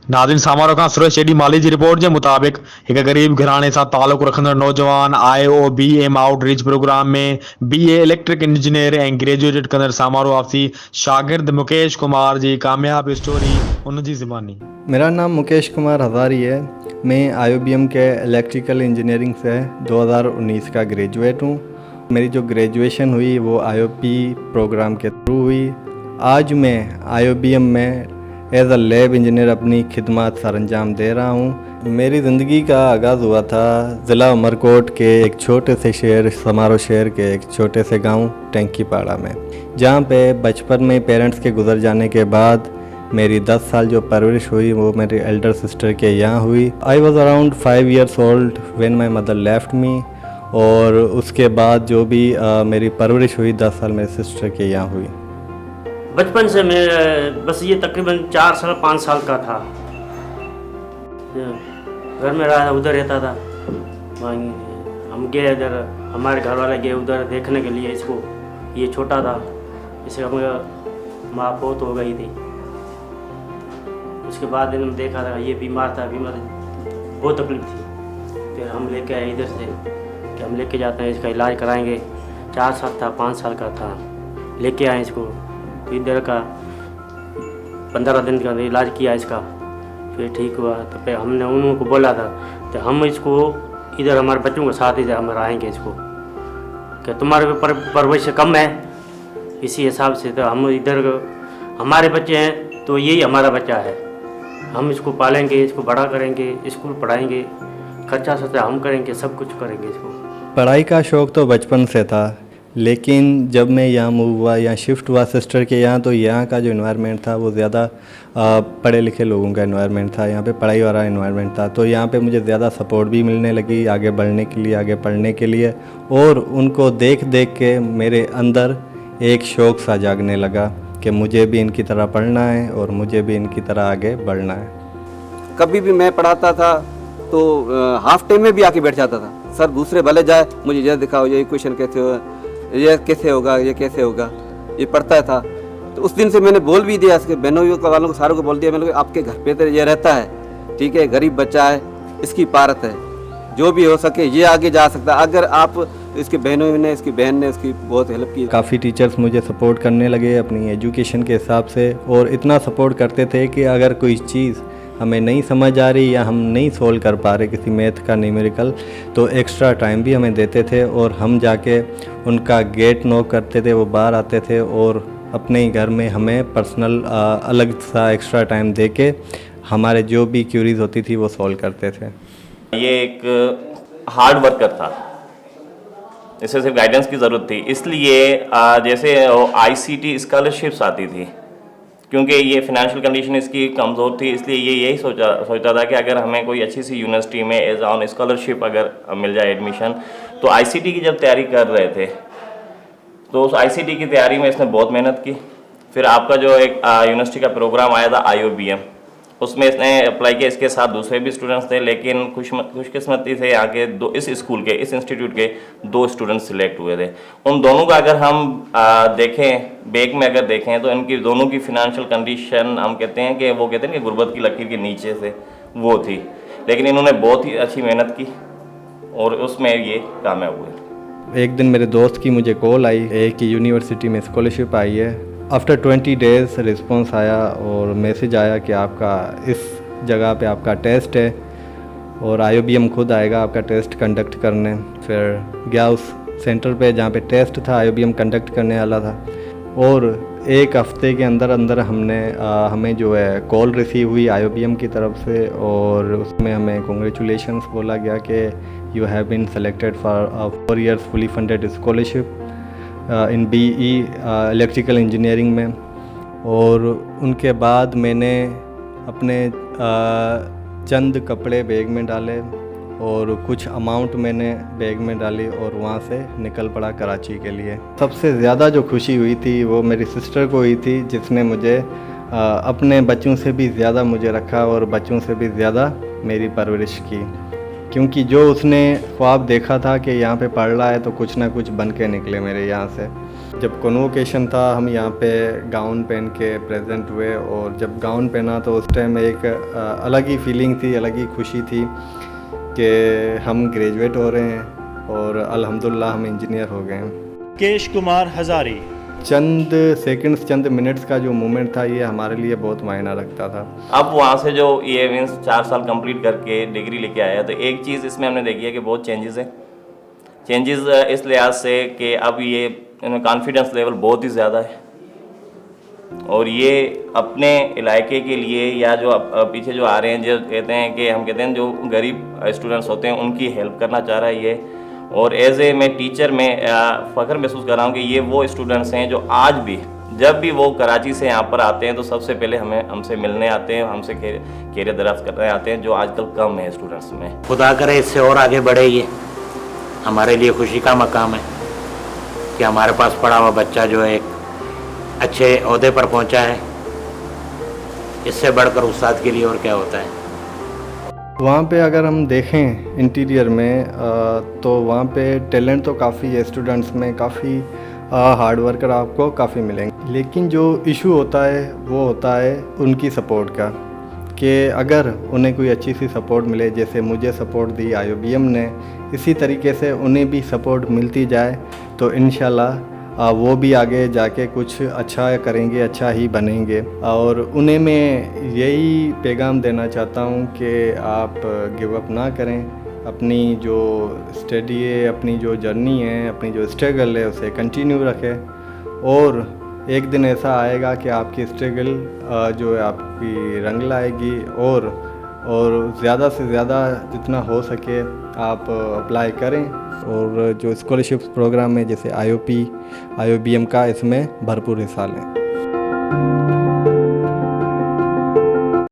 नाज़रीन समारोह खां सुरेश एडी माली जी रिपोर्ट के मुताबिक एक गरीब घराने सां ताल्लुक़ रखंदड़ नौजवान IOBM आउटरीच प्रोग्राम में BA इलेक्ट्रिक इंजीनियर ऐं ग्रेजुएट कंदड़ समारोह वापसी शागिर्द मुकेश कुमार जी कामयाब स्टोरी उन जी ज़बानी। मेरा नाम मुकेश कुमार हज़ारी है। मैं IOBM के इलेक्ट्रिकल इंजीनियरिंग से 2019 का ग्रेजुएट हूँ। मेरी जो ग्रेजुएशन हुई वो IOP प्रोग्राम के थ्रू हुई। आज मैं IOBM में एज अ लैब इंजीनियर अपनी खिदमत सरअंजाम दे रहा हूँ। मेरी ज़िंदगी का आगाज़ हुआ था ज़िला उमरकोट के एक छोटे से शहर समारोह शहर के एक छोटे से गांव टेंकीपाड़ा में, जहाँ पे बचपन में पेरेंट्स के गुजर जाने के बाद मेरी 10 साल जो परवरिश हुई वो मेरी एल्डर सिस्टर के यहाँ हुई। I was around 5 years old when my mother left me. और उसके बाद जो भी मेरी परवरिश हुई 10 साल मेरे सिस्टर के यहाँ हुई। बचपन से मैं बस ये तकरीबन 4 साल 5 साल का था, घर में रहा उधर रहता था। हम गए इधर, हमारे घर वाले गए उधर देखने के लिए इसको। ये छोटा था, इसे माँ बहुत हो गई थी। उसके बाद इन्होंने देखा था ये बीमार था, बहुत तकलीफ थी। फिर हम लेके आए इधर से कि हम लेके जाते हैं, इसका इलाज कराएंगे। 4 साल था 5 साल का था, लेके आए इसको। इधर का 15 दिन का इलाज किया इसका, फिर ठीक हुआ। तो फिर हमने उनको बोला था तो हम इसको इधर हमारे बच्चों के साथ ही हम आएंगे इसको, कि तुम्हारे परवरिश कम है इसी हिसाब से। तो हम इधर हमारे बच्चे हैं तो यही हमारा बच्चा है, हम इसको पालेंगे, इसको बड़ा करेंगे, स्कूल पढ़ाएंगे, खर्चा सर्चा हम करेंगे, सब कुछ करेंगे इसको। पढ़ाई का शौक़ तो बचपन से था, लेकिन जब मैं यहाँ मूव हुआ, यहाँ शिफ्ट हुआ सिस्टर के यहाँ, तो यहाँ का जो इन्वायरमेंट था वो ज़्यादा पढ़े लिखे लोगों का इन्वायरमेंट था। यहाँ पे पढ़ाई वाला इन्वायरमेंट था, तो यहाँ पे मुझे ज़्यादा सपोर्ट भी मिलने लगी आगे बढ़ने के लिए, आगे पढ़ने के लिए। और उनको देख देख के मेरे अंदर एक शौक़ सा जागने लगा कि मुझे भी इनकी तरह पढ़ना है और मुझे भी इनकी तरह आगे बढ़ना है। कभी भी मैं पढ़ाता था तो हाफ टाइम में भी आके बैठ जाता था। सर दूसरे भले जाए, मुझे ये दिखाओ, ये क्वेश्चन कैसे हो, ये कैसे होगा, ये कैसे होगा, ये पढ़ता था। तो उस दिन से मैंने बोल भी दिया इसके बहनों वालों को, सारों को बोल दिया, मैंने आपके घर पे तो ये रहता है, ठीक है, गरीब बच्चा है, इसकी पारत है, जो भी हो सके ये आगे जा सकता है। अगर आप इसके बहनों ने, इसकी बहन ने उसकी बहुत हेल्प की। काफ़ी टीचर्स मुझे सपोर्ट करने लगे अपनी एजुकेशन के हिसाब से, और इतना सपोर्ट करते थे कि अगर कोई चीज़ हमें नहीं समझ आ रही या हम नहीं सोल्व कर पा रहे किसी मैथ का न्यूमेरिकल, तो एक्स्ट्रा टाइम भी हमें देते थे और हम जाके उनका गेट नॉक करते थे, वो बाहर आते थे और अपने ही घर में हमें पर्सनल अलग सा एक्स्ट्रा टाइम दे के हमारे जो भी क्यूरीज होती थी वो सॉल्व करते थे। ये एक हार्ड वर्कर था, इसे सिर्फ गाइडेंस की ज़रूरत थी। इसलिए जैसे ICT स्कॉलरशिप्स आती थी, क्योंकि ये फिनेंशियल कंडीशन इसकी कमज़ोर थी, इसलिए ये यही सोचता था कि अगर हमें कोई अच्छी सी यूनिवर्सिटी में एज ऑन स्कॉलरशिप अगर मिल जाए एडमिशन। तो ICT की जब तैयारी कर रहे थे तो उस ICT की तैयारी में इसने बहुत मेहनत की। फिर आपका जो एक यूनिवर्सिटी का प्रोग्राम आया था IOBM, उसमें इसने अप्लाई किया। इसके साथ दूसरे भी स्टूडेंट्स थे, लेकिन खुशकिस्मती से यहाँ के इस स्कूल के, इस इंस्टीट्यूट के 2 स्टूडेंट्स सिलेक्ट हुए थे। उन दोनों का अगर हम देखें, बैक में अगर देखें, तो इनकी दोनों की फिनेंशियल कंडीशन हम कहते हैं कि कि गुर्बत की लकीर के नीचे से वो थी, लेकिन इन्होंने बहुत ही अच्छी मेहनत की और उसमें ये कामयाब हुए। एक दिन मेरे दोस्त की मुझे कॉल आई, एक यूनिवर्सिटी में स्कॉलरशिप आई है। आफ्टर 20 days रिस्पॉन्स आया और मैसेज आया कि आपका इस जगह पे आपका टेस्ट है और IOBM खुद आएगा आपका टेस्ट कंडक्ट करने। फिर गया उस सेंटर पे जहाँ पे टेस्ट था, IOBM कंडक्ट करने वाला था, और 1 हफ्ते के अंदर अंदर हमें जो है कॉल रिसीव हुई IOBM की तरफ से, और उसमें हमें कॉन्ग्रेचुलेशंस बोला गया कि you have been selected for 4 years fully funded scholarship in BE electrical engineering में। और उनके बाद मैंने अपने चंद कपड़े बैग में डाले और कुछ अमाउंट मैंने बैग में डाली और वहाँ से निकल पड़ा कराची के लिए। सबसे ज़्यादा जो खुशी हुई थी वो मेरी सिस्टर को हुई थी, जिसने मुझे अपने बच्चों से भी ज़्यादा मुझे रखा और बच्चों से भी ज़्यादा मेरी परवरिश की। क्योंकि जो उसने ख्वाब देखा था कि यहाँ पे पढ़ रहा है तो कुछ ना कुछ बन के निकले मेरे यहाँ से। जब कन्वोकेशन था हम यहाँ पे गाउन पहन के प्रेजेंट हुए, और जब गाउन पहना तो उस टाइम एक अलग ही फीलिंग थी, अलग ही खुशी थी कि हम ग्रेजुएट हो रहे हैं और अल्हम्दुलिल्लाह हम इंजीनियर हो गए हैं। केश कुमार हज़ारी। चंद सेकंड्स, चंद मिनट्स का जो मोमेंट था ये हमारे लिए बहुत मायना रखता था। अब वहाँ से जो ये मीन्स 4 साल कंप्लीट करके डिग्री लेके आया, तो एक चीज़ इसमें हमने देखी है कि बहुत चेंजेस है। चेंजेस इस लिहाज से कि अब ये कॉन्फिडेंस लेवल बहुत ही ज़्यादा है, और ये अपने इलाके के लिए या जो पीछे जो आ रहे हैं, जो कहते हैं कि हम कहते हैं जो गरीब स्टूडेंट्स होते हैं उनकी हेल्प करना चाह रहा है ये। और एज ए मैं टीचर में फ़ख्र महसूस कर रहा हूँ कि ये वो स्टूडेंट्स हैं जो आज भी जब भी वो कराची से यहाँ पर आते हैं तो सबसे पहले हमसे मिलने आते हैं, हमसे कैरियर दराज करने आते हैं, जो आजकल कम है स्टूडेंट्स में। खुदा करे इससे और आगे बढ़े। ये हमारे लिए खुशी का मकाम है कि हमारे पास पढ़ा हुआ बच्चा जो है एक अच्छे ओहदे पर पहुंचा है। इससे बढ़कर उस्ताद के लिए और क्या होता है। वहाँ पे अगर हम देखें इंटीरियर में तो वहाँ पे टैलेंट तो काफ़ी है स्टूडेंट्स में, काफ़ी हार्ड वर्कर आपको काफ़ी मिलेंगे, लेकिन जो इशू होता है वो होता है उनकी सपोर्ट का, कि अगर उन्हें कोई अच्छी सी सपोर्ट मिले, जैसे मुझे सपोर्ट दी IOBM ने, इसी तरीके से उन्हें भी सपोर्ट मिलती जाए तो इंशाल्लाह वो भी आगे जाके कुछ अच्छा करेंगे, अच्छा ही बनेंगे। और उन्हें मैं यही पैगाम देना चाहता हूँ कि आप गिव अप ना करें, अपनी जो स्टडी है, अपनी जो जर्नी है, अपनी जो स्ट्रगल है उसे कंटिन्यू रखें, और एक दिन ऐसा आएगा कि आपकी स्ट्रगल जो है आपकी रंग लाएगी, और ज़्यादा से ज़्यादा जितना हो सके आप अप्लाई करें, और जो स्कॉलरशिप प्रोग्राम है जैसे IOBM का, इसमें भरपूर हिस्सा लें।